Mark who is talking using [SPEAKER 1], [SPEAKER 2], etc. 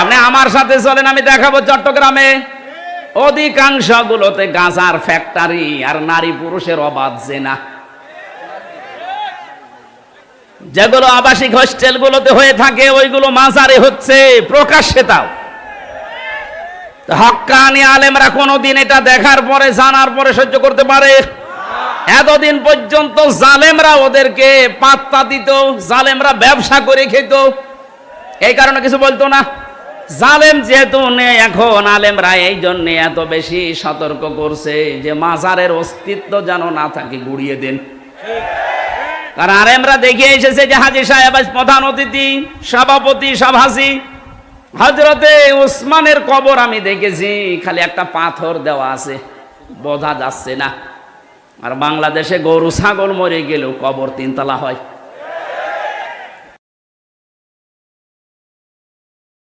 [SPEAKER 1] আপনি আমার সাথে চলেন, আমি দেখাবো চট্টগ্রামে অধিকাংশ গুলোতে গাঁজার ফ্যাক্টরি আর নারী পুরুষের অবাধ জেনা। যেগুলো আবাসিক হোস্টেল গুলোতে হয়ে থাকে ওইগুলো মাজারে হচ্ছে প্রকাশ্যে। তাও হক্কানি আলেমরা কোনদিন এটা দেখার পরে জানার পরে সহ্য করতে পারে? এতদিন পর্যন্ত জালেমরা ওদেরকে পাত্তা দিত, জালেমরা ব্যবসা করে খেত, এই কারণে কিছু বলতো না। জালেম যেহেতু নেই এখন, আলেমরা এই জন্য এত বেশি সতর্ক করছে যে মাজারের অস্তিত্ব যেন না থাকে, গুড়িয়ে দেন। কারণ আলেমরা দেখিয়ে এসেছে যে হাজী সাহেব আজ প্রধান অতিথি, সভাপতি, সভাসী। হযরতে উসমানের কবর আমি দেখেছি, খালি একটা পাথর দেওয়া আছে, বোঝা যাচ্ছে না। আর বাংলাদেশে গরু ছাগল মরে গেলেও কবর 3 তলা হয়।